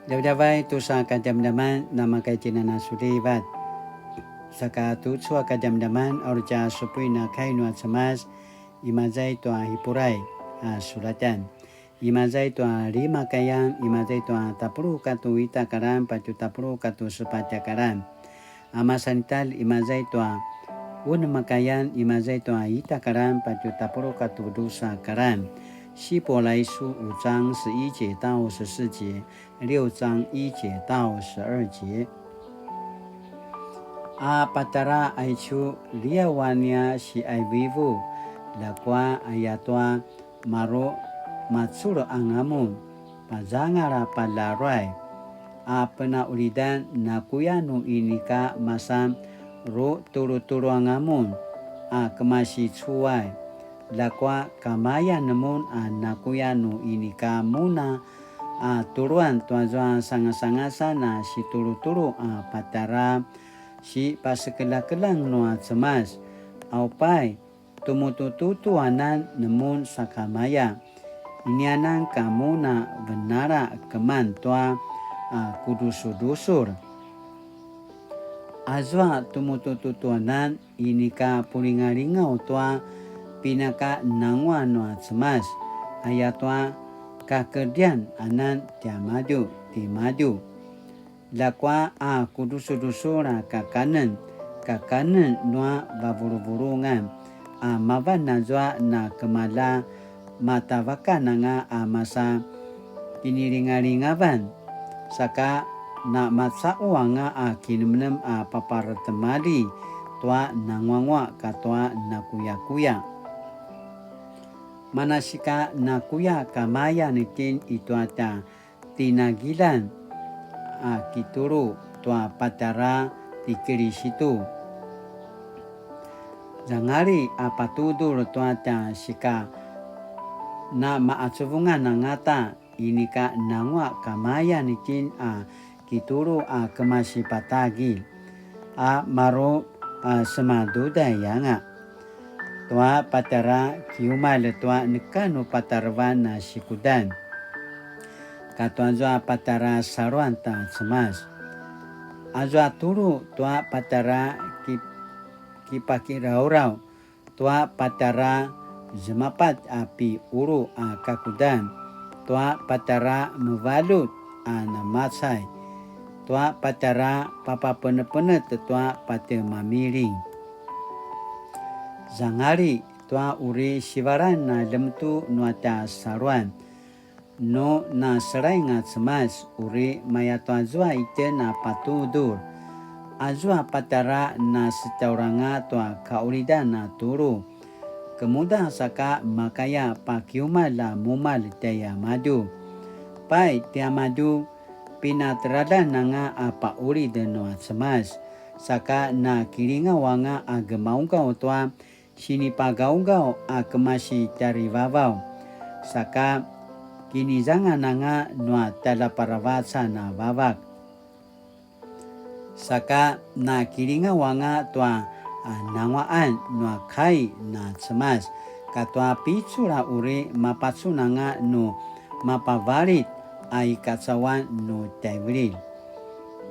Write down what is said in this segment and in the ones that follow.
Jawai tu sa kajam-jaman nama kaitina na sulibat. Saka tu sua kajam-jaman orja supui na kainu atsamas imazai tu hipurai suratan. Imazai tu lima kayam imazai tu tapuru katu ita karam pacu tapuru katu sepaca karam. Amasanital imazai tu makayan imazai tu ita karam pacu tapuru katu dosa karam. 希伯来书5章11节到14节，6章1节到12节。Patara aichu liawania si ai vivu lakwa ayatwa maro matsuro angamun pazangara palarai pena ulidan nakuyanu inika masam ro turu-turu angamun kemasi cuai lakwa kamaya namun nakuyanu inika muna turuan tuajuan sanga-sangasa na si turu-turu patara si pasekelang-kelang noa cemas aupai tumututuanan namun sakamaya inianan kamuna benara keman tua kudusur-dusur azwa tumututuanan inika pulinga-lingau tua pinaka nangwa noa cemas ayatwa kakerdian anan tiamadu timadu lakwa kudusur-dusura kakanan noa baburu-burungan maban najwa na kemala matavaka nga masa kiniringaringaban saka na matsauwa nga kinumnem paparatemali tua nangwangwa katwa nakuya-kuya manasika nakuya kamaya nitin itu ata tinagilan kituru tua patara tikiri situ jangari patudur tua ta sika na maacubungan nangata inika nangwa kamaya nitin kituru kemasi patagi maro semaduda yanga tua patara kiumal tua nekanu patarwan na sikudan katuanjua patara sarwanta cemas azwa turu tua patara kipakiraurau tua patara zemapat api uru kakudan tua patara mevalut namatsai tua patara papa pene-pene tua pate mamiring zangari tua uri sivaran na lemtu nuata sarwan no na serai nga cemas uri mayato azwa ite na patudur azwa patara na setauranga tua kaurida na turu kemudah saka makaya pakiumala mumal taya madu pai tia madu pinatrada nanga apa uri deno cemas saka na kiringa wanga agemaungkau tua sini pagaungkau kemasi cari vavau saka kini jangan nanga nua tala parawatsa na babak saka na kiringa wanga tua nangwaan nua kai na cemas katwa picura uri mapatsu nanga no mapavalit ai katsawan no taibril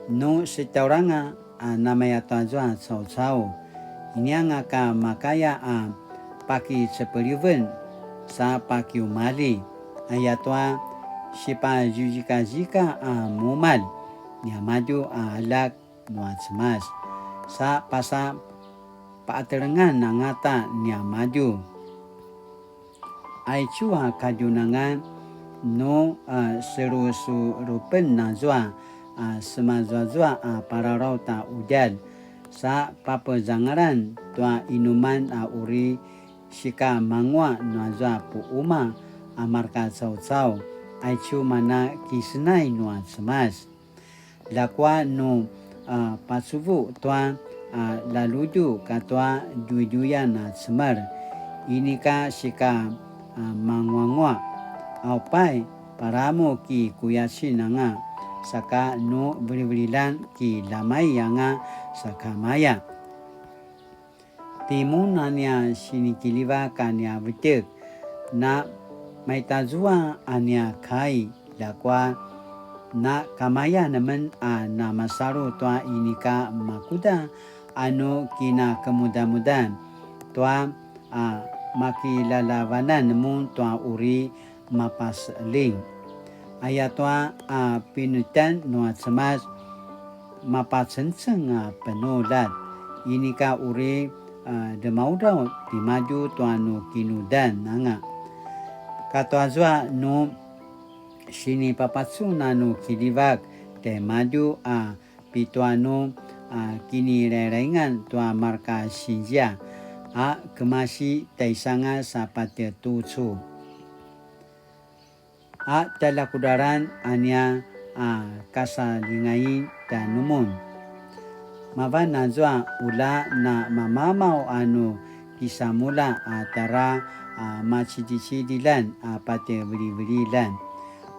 no setauranga namaya tuanjuan sau-sau ini ka makaya paki sepeliven sa paki umali ayatwa sipa jujika mumal nyamaju alak nuatsmas sa pasa paaterengan nangata nyamaju aichua kajunangan no seru-serupen nazwa semazwa pararau ta ujal sa papazangaran tua inuman uri sika mangwa nazwa puuma amarka sau-sau aichu mana kisnai nuat semas lakwa no pasuvu tua laluju katwa jujuya na semar inika sika mangwangwa aupai paramu ki kuyasi nanga saka no beri-berilan ki lamai yanga saka maya timunanya sinikiliva kanya betek na maitazua ania kai lakwa na kamaya naman na masaro tua inika makuda ano kina kemudahan tua makilalawanan namun tua uri mapasling ayat tua pinutan nuat semas mapasenceng penulat inika uri demaudau dimaju tuanu kinudan nanga katwa zwa no sini papatsuna no kidivak te maju pituano kini rerengan tua marka sinja kemasi taisanga sapate tucu talakudaran anya kasalingai tanumun mavana zwa ula na mamamau anu kisamula tara macidi-cidilan pate beri-berilan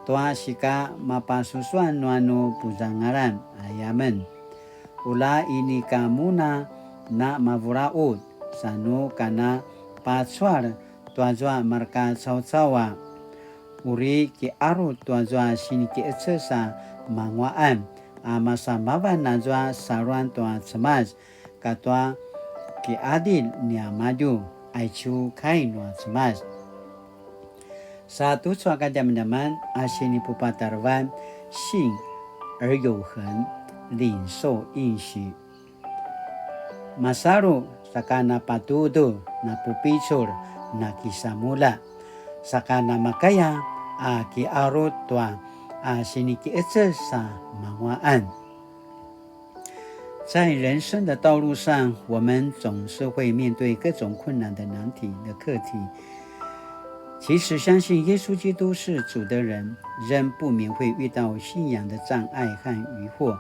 tua sika mapasusuan nuanu puzangaran ayamen ula ini kamuna na mavuraud sanu kana patswar tua zwa marka caw-cawa uri ki aru tua zwa sini ki etsesa mangwaan masa mavan na zwa saruan tua cemas katwa ki adil nia maju aichu kai nua cemas satu suaka teman-teman sini pupatarwan信而有恒领受应许 masaru sakana patudo na pupicur na kisamula sakana makaya ki arut tua sini ki etse sa mangwaan在人生的道路上，我们总是会面对各种困难的难题的课题。其实相信耶稣基督是主的人，仍不免会遇到信仰的障碍和疑惑。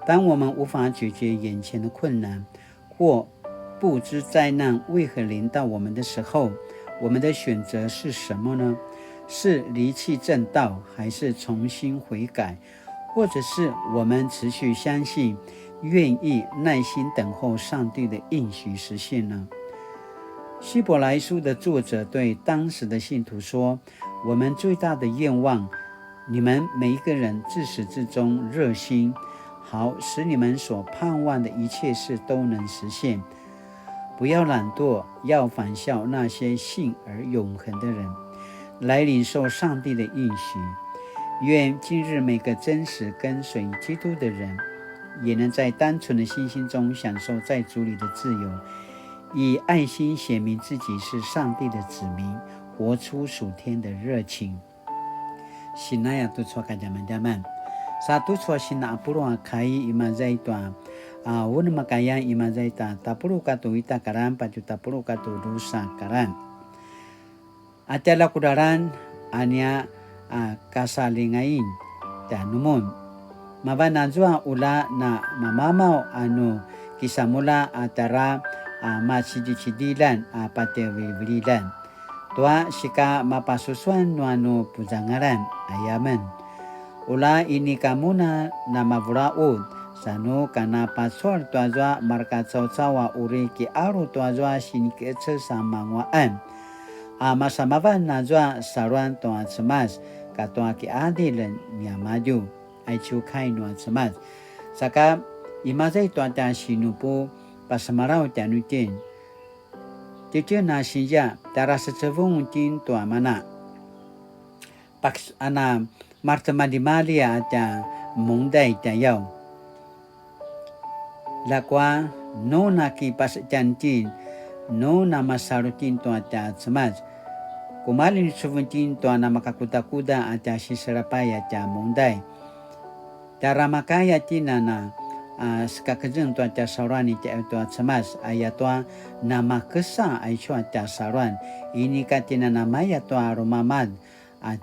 当我们无法解决眼前的困难，或不知灾难为何临到我们的时候，我们的选择是什么呢？是离弃正道，还是重新悔改，或者是我们持续相信，愿意耐心等候上帝的应许实现呢？希伯来书的作者对当时的信徒说，我们最大的愿望，你们每一个人自始至终热心，好使你们所盼望的一切事都能实现。不要懒惰，要仿效那些信而永恒的人，来领受上帝的应许。愿今日每个真实跟随基督的人，也能在单纯的信心中享受在主里的自由，以爱心显明自己是上帝的子民，活出属天的热情。Sinaya tu chua ka jaman-jaman. Satu chua sina apuro kai imazai tua wun makaya imazai tapuru katu ita karan paju tapuru katu rusa karan. Atela kudaran ania kasalingain tanumun. Mabanazua ula na mamamau anu kisamula atara macidi-cidilan pate wiberilan. Tua sika mapasusuan nuanu puzangaran ayamen. Ula ini kamuna na mavuraud sanu kana paswar tua zwa marka caw-cawa uri ki aru tua zwa sinike etse samangwaan. Masamavan na zwa saruan tua cemas katua ki adilen nia maju aichu kai nua cemas. Saka imazai tua ta sinupu pasamarau tianutin. Tiada nasinya tara secevung tin tua mana. Paks ana martama di malia aja mundai tayau. Lakwa no naki pas jantin no nama sarutin tua ta cemas. Kumalin seventin tua nama kakuda-kuda aja siserapai aja mundai. Tara makaya tinana sekakejeng tua tia saruan tia tua cemas ayat tua nama kesa aichua tia saruan ini katina nama ya tua romamad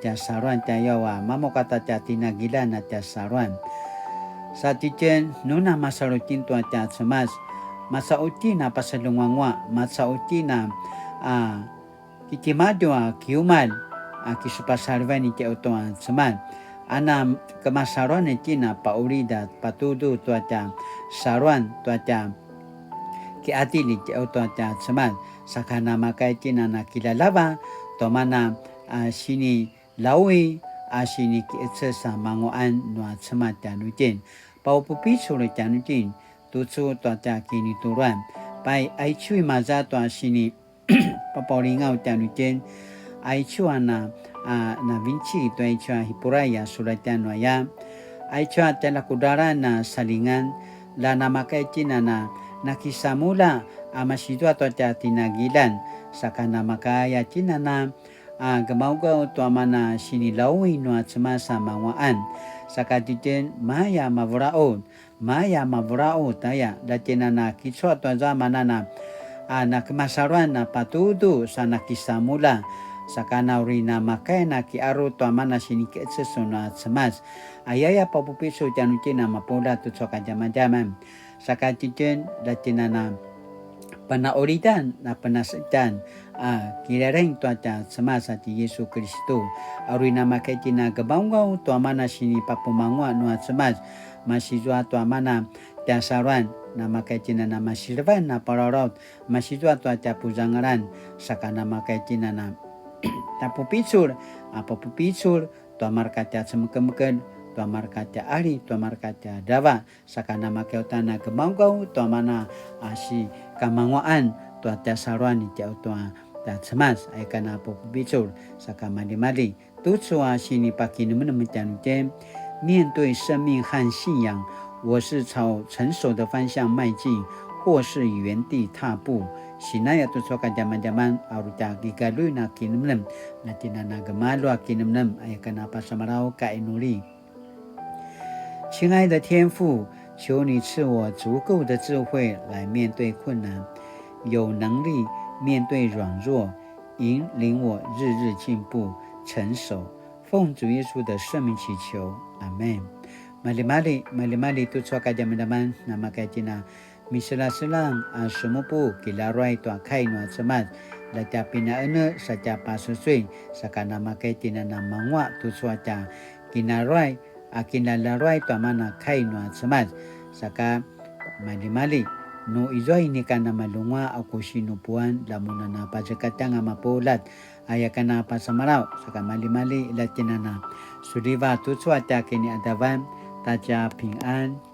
tia saruan tia yawa mamo kata tia tina gila na tia saruan satijen nuna masarutin tua tia cemas masa utina pasalungwangwa masa utina kikimadwa kiumal kisupasarvan tia tua cemas ana kemasaruan tina paurida patudu tuaca saruan tuaca ki atili tuaca cemas sakana makai tina na kilalaba to mana sini laui sini ki sa mangoan nua cemat janutin pau pupisu le janutin tucu tua ta kini turuan pai ai chui maza tua sini papaulingau janutin ai chuana na vinci tua ai chua hipuraya sulatan ya ai chua tela kudara na salingan la na makai tina na nakisamula amasidua tua ta tinagilan sakana makaya tina na gamau-gau tua mana sini laui nua cemasa mawaan sakatiten maya mavrao taya datina na kichwa tua zamana na kemasaruan na patudu sana kisamula sakana urina makai na kiaru tua mana sini keetsesuna cemas ayaya papupiso janutina mapola tu soka jaman-jaman sakatiten datina na panauridan na penasitan kirareng tuaca semasa ti Yesus Kristo arina maketi na gabangau tua mana sini papumangua nua semas masijua tua mana tiasaran na maketi na masirvan na parorot masijua tua tia puzangaran sakana maketi na tapupitsur papupitsur tua markatia semeken tua markatia ali tua markatia dawa sakana makeutana gabangau tua mana si kamanguan tua tiasaran tia tua ta cemas aikana popubicur saka mali-mali tutsua sini paki能讲间面对生命和信仰我是朝成熟的方向迈进或是原地踏步sinaya tutsua ka jaman-jaman aruta gigaluna kinumnem natina na gamalu kinumnem aikana pasamarau ka inuli 亲爱的天父求你赐我足够的智慧来面对困难有能力面对软弱引领我日日进步成熟奉主耶稣的圣名祈求阿们 Mali-mali tu tsua ka jaman-jaman na makaitina misela-selang sumupu kilaruai tua kai nua cemat latia pinaene saja pasusui sakana makaitina na mangwa tu tsua ta kinaruai kinalaruai tua mana kai nua cemat saka mali-mali no izoi ni kana malunga aku sinupuan lamuna na pajakatanga mapolat ayakana pasamarau saka mali-mali latinana sudiva tutsua ta kini adavan taja 平安